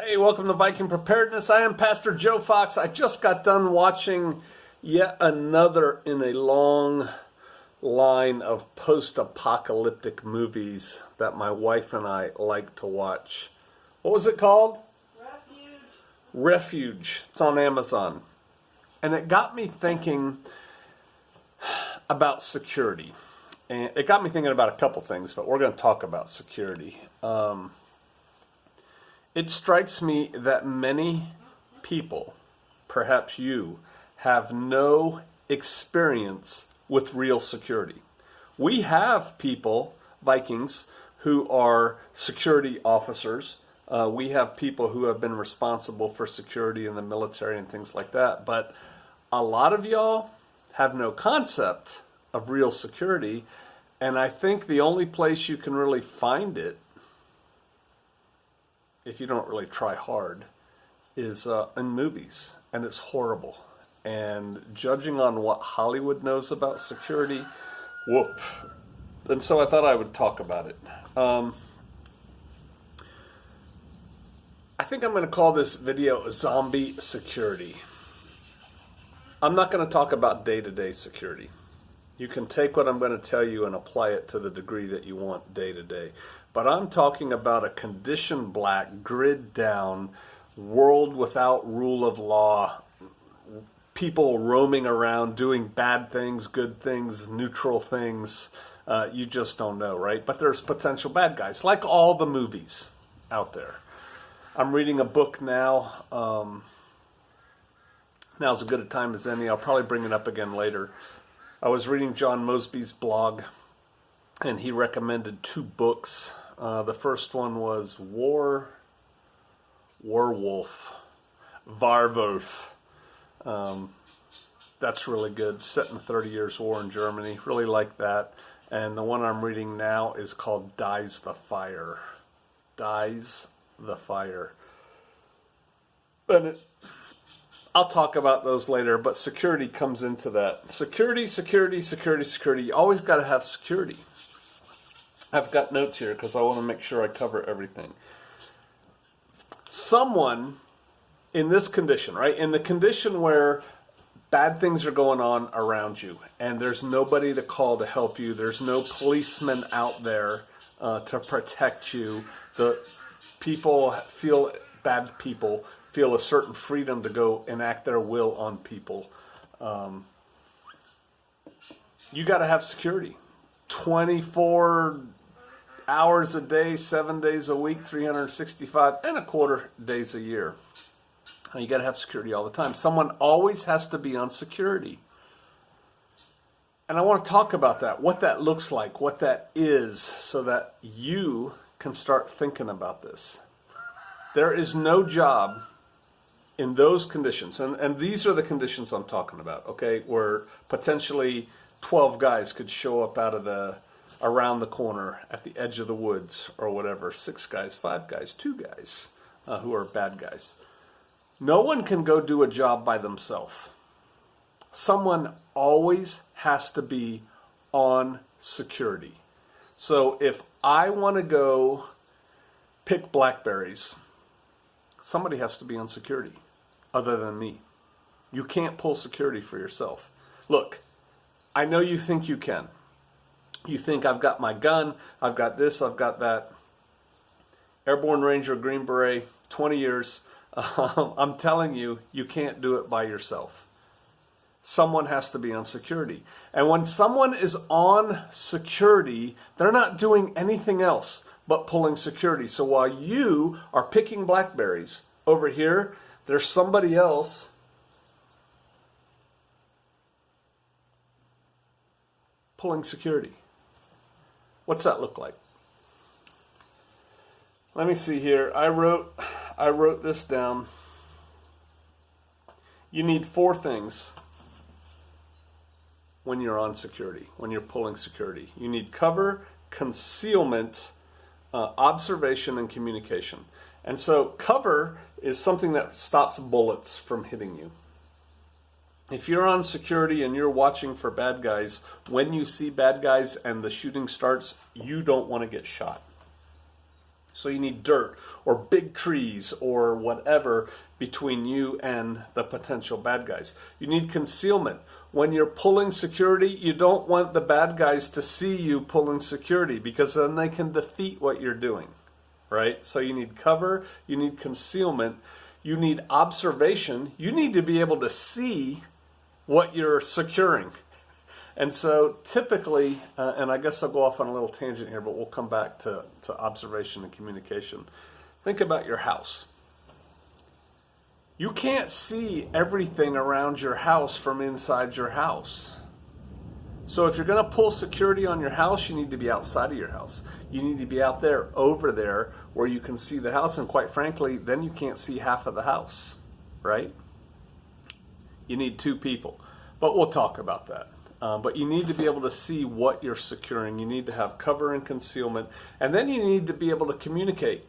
Hey, welcome to Viking Preparedness. I am Pastor Joe Fox. I just got done watching yet another in a long line of post-apocalyptic movies that my wife and I like to watch. What was it called? Refuge. Refuge. It's on Amazon. And it got me thinking about security. And it got me thinking about a couple things, but we're going to talk about security. It strikes me that many people, perhaps you, have no experience with real security. We have people, Vikings, who are security officers. We have people who have been responsible for security in the military and things like that. But a lot of y'all have no concept of real security. And I think the only place you can really find it, if you don't really try hard, is in movies, and it's horrible. And judging on what Hollywood knows about security, whoop. And so I thought I would talk about it. I think I'm going to call this video Zombie Security. I'm not going to talk about day-to-day security. You can take what I'm going to tell you and apply it to the degree that you want day to day. But I'm talking about a condition black, grid down, world without rule of law, people roaming around doing bad things, good things, neutral things. You just don't know, right? But there's potential bad guys, like all the movies out there. I'm reading a book now. Now's as good a time as any. I'll probably bring it up again later. I was reading John Mosby's blog, and he recommended two books. The first one was Werewolf. That's really good. Set in the 30 Years War in Germany. Really like that. And the one I'm reading now is called Dies the Fire. Dies the Fire. And I'll talk about those later, but security comes into that. Security. You always got to have security. I've got notes here because I want to make sure I cover everything. Someone in this condition, right? In the condition where bad things are going on around you and there's nobody to call to help you. There's no policeman out there to protect you. The people feel, bad people feel a certain freedom to go enact their will on people. You got to have security. 24 hours a day, 7 days a week, 365 and a quarter days a year. You got to have security all the time. Someone always has to be on security. And I want to talk about that, what that looks like, what that is, so that you can start thinking about this. There is no job in those conditions, and these are the conditions I'm talking about, okay, where potentially 12 guys could show up around the corner at the edge of the woods or whatever, 6 guys, 5 guys, 2 guys who are bad guys. No one can go do a job by themselves. Someone always has to be on security. So if I want to go pick blackberries, somebody has to be on security other than me. You can't pull security for yourself. Look, I know you think you can. You think I've got my gun, I've got this, I've got that. Airborne Ranger, Green Beret, 20 years. I'm telling you, you can't do it by yourself. Someone has to be on security. And when someone is on security, they're not doing anything else but pulling security. So while you are picking blackberries over here, there's somebody else pulling security. What's that look like? Let me see here. I wrote this down. You need 4 things when you're on security, when you're pulling security. You need cover, concealment, observation, and communication. And so cover is something that stops bullets from hitting you. If you're on security and you're watching for bad guys, when you see bad guys and the shooting starts, you don't want to get shot. So you need dirt or big trees or whatever between you and the potential bad guys. You need concealment. When you're pulling security, you don't want the bad guys to see you pulling security, because then they can defeat what you're doing, right? So you need cover, you need concealment, you need observation. You need to be able to see what you're securing. And so typically, and I guess I'll go off on a little tangent here, but we'll come back to observation and communication. Think about your house. You can't see everything around your house from inside your house. So if you're going to pull security on your house, you need to be outside of your house. You need to be out there, over there, where you can see the house. And quite frankly, then you can't see half of the house, right? You need two people. But we'll talk about that. But you need to be able to see what you're securing. You need to have cover and concealment. And then you need to be able to communicate.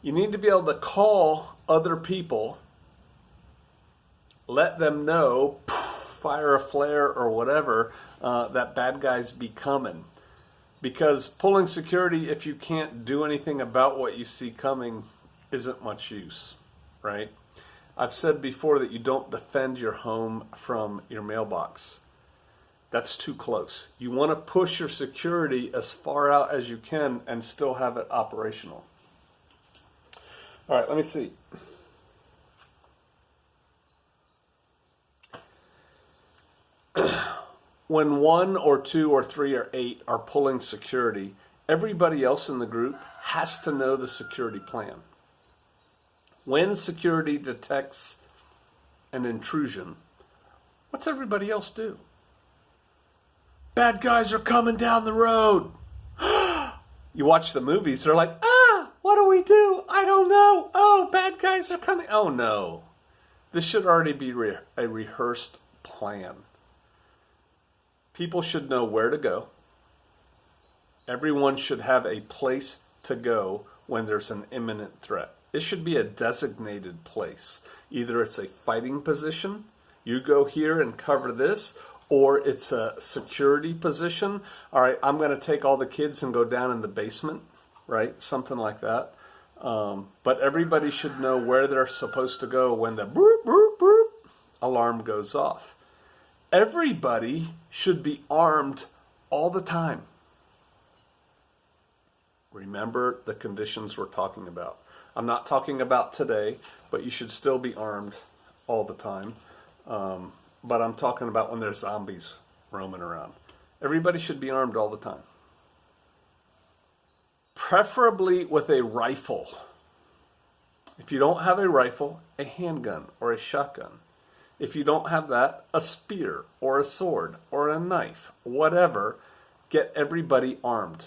You need to be able to call other people, let them know, fire a flare or whatever, that bad guys be coming. Because pulling security, if you can't do anything about what you see coming, isn't much use, right? I've said before that you don't defend your home from your mailbox. That's too close. You want to push your security as far out as you can and still have it operational. All right, let me see. When 1 or 2 or 3 or 8 are pulling security, everybody else in the group has to know the security plan. When security detects an intrusion, what's everybody else do? Bad guys are coming down the road. You watch the movies, they're like, what do we do? I don't know. Oh, bad guys are coming. Oh, no. This should already be a rehearsed plan. People should know where to go. Everyone should have a place to go when there's an imminent threat. It should be a designated place. Either it's a fighting position, you go here and cover this, or it's a security position. All right, I'm going to take all the kids and go down in the basement, right? Something like that. But everybody should know where they're supposed to go when the boop, boop, boop alarm goes off. Everybody should be armed all the time. Remember the conditions we're talking about. I'm not talking about today, but you should still be armed all the time. But I'm talking about when there's zombies roaming around. Everybody should be armed all the time. Preferably with a rifle. If you don't have a rifle, a handgun or a shotgun. If you don't have that, a spear or a sword or a knife, whatever, get everybody armed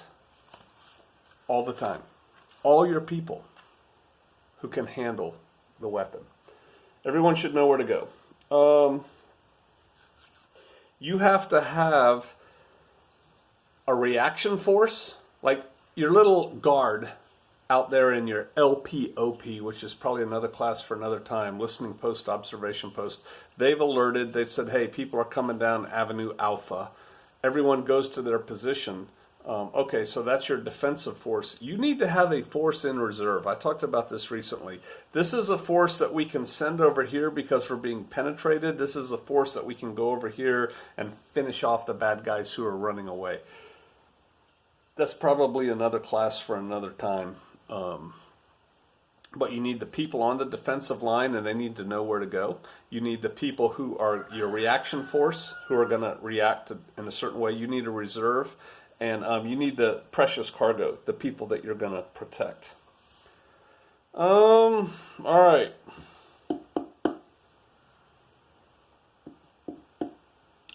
all the time. All your people who can handle the weapon. Everyone should know where to go. You have to have a reaction force, like your little guard out there in your LPOP, which is probably another class for another time, listening post, observation post. They've alerted, they've said, hey, people are coming down Avenue Alpha. Everyone goes to their position. Okay, so that's your defensive force. You need to have a force in reserve. I talked about this recently. This is a force that we can send over here because we're being penetrated. This is a force that we can go over here and finish off the bad guys who are running away. That's probably another class for another time. But you need the people on the defensive line, and they need to know where to go. You need the people who are your reaction force, who are going to react in a certain way. You need a reserve. And you need the precious cargo, the people that you're going to protect. All right.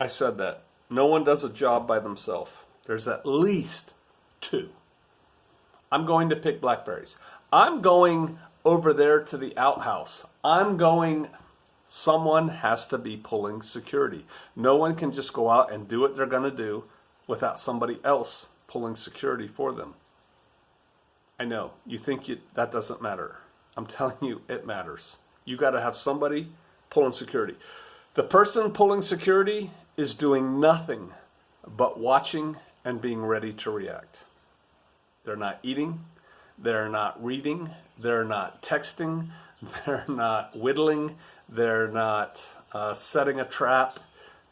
I said that. No one does a job by themselves. There's at least 2. I'm going to pick blackberries. I'm going over there to the outhouse. Someone has to be pulling security. No one can just go out and do what they're going to do without somebody else pulling security for them. I know, you think that doesn't matter. I'm telling you, it matters. You got to have somebody pulling security. The person pulling security is doing nothing but watching and being ready to react. They're not eating. They're not reading. They're not texting. They're not whittling. They're not setting a trap.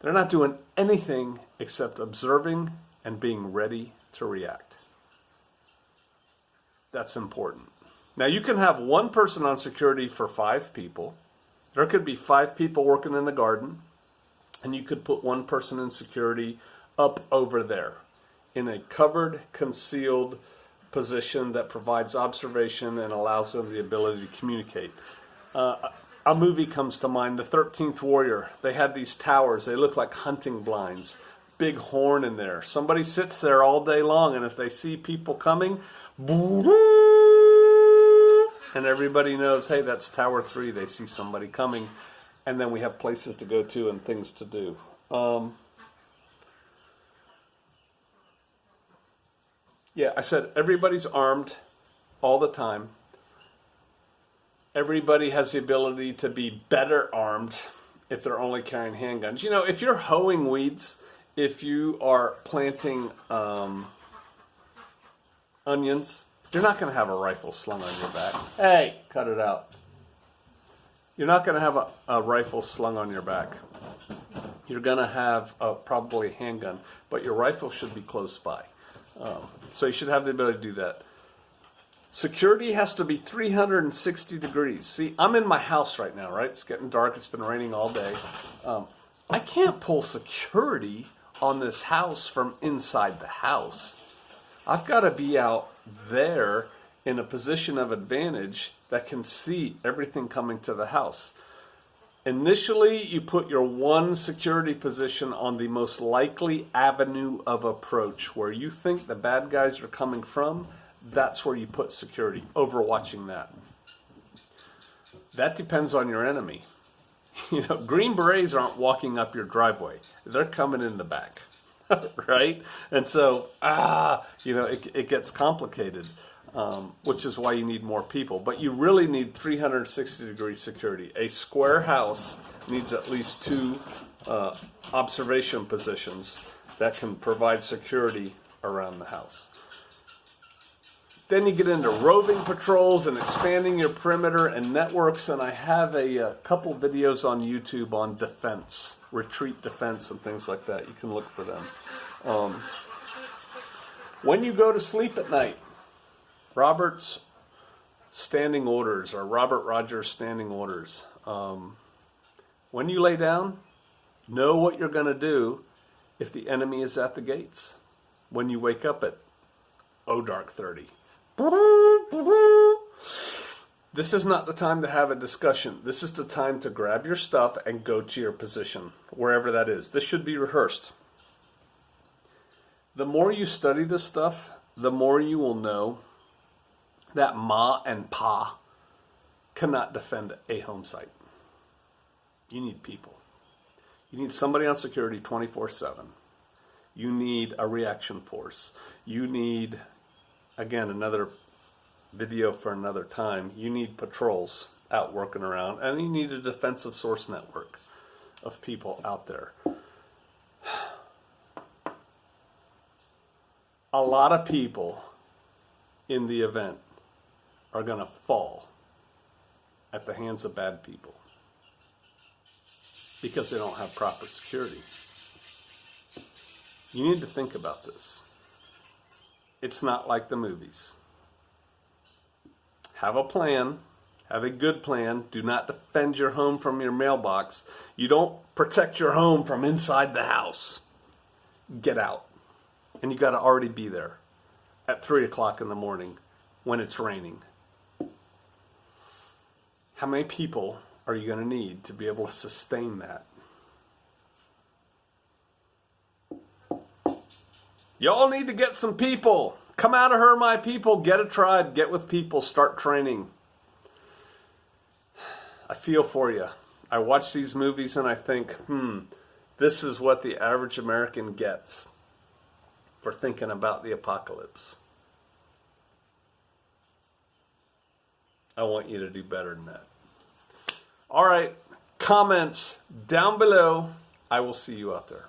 They're not doing anything except observing and being ready to react. That's important. Now, you can have one person on security for 5 people. There could be 5 people working in the garden, and you could put one person in security up over there in a covered, concealed position that provides observation and allows them the ability to communicate. A movie comes to mind, The 13th Warrior. They had these towers. They look like hunting blinds. Big horn in there. Somebody sits there all day long, and if they see people coming, and everybody knows, hey, that's Tower 3. They see somebody coming. And then we have places to go to and things to do. Yeah, I said everybody's armed all the time. Everybody has the ability to be better armed if they're only carrying handguns. You know, if you're hoeing weeds, if you are planting onions, you're not going to have a rifle slung on your back. Hey, cut it out. You're not going to have a rifle slung on your back. You're going to have probably a handgun, but your rifle should be close by. So you should have the ability to do that. Security has to be 360 degrees. See, I'm in my house right now, right? It's getting dark. It's been raining all day. I can't pull security on this house from inside the house. I've got to be out there in a position of advantage that can see everything coming to the house. Initially, you put your one security position on the most likely avenue of approach. Where you think the bad guys are coming from, that's where you put security, overwatching that. That depends on your enemy. You know, Green Berets aren't walking up your driveway. They're coming in the back, right? And so, it gets complicated. Which is why you need more people. But you really need 360-degree security. A square house needs at least 2 observation positions that can provide security around the house. Then you get into roving patrols and expanding your perimeter and networks. And I have a couple videos on YouTube on defense, retreat defense and things like that. You can look for them. When you go to sleep at night, Robert's standing orders, or Robert Rogers' standing orders. When you lay down, know what you're going to do if the enemy is at the gates. When you wake up at dark 30. This is not the time to have a discussion. This is the time to grab your stuff and go to your position, wherever that is. This should be rehearsed. The more you study this stuff, the more you will know that Ma and Pa cannot defend a home site. You need people. You need somebody on security 24/7. You need a reaction force. You need, again, another video for another time. You need patrols out working around, and you need a defensive source network of people out there. A lot of people in the event are going to fall at the hands of bad people because they don't have proper security. You need to think about this. It's not like the movies. Have a plan. Have a good plan. Do not defend your home from your mailbox. You don't protect your home from inside the house. Get out. And you got to already be there at 3 o'clock in the morning when it's raining. How many people are you going to need to be able to sustain that? Y'all need to get some people. Come out of her, my people. Get a tribe. Get with people. Start training. I feel for you. I watch these movies and I think, this is what the average American gets for thinking about the apocalypse. I want you to do better than that. All right, comments down below. I will see you out there.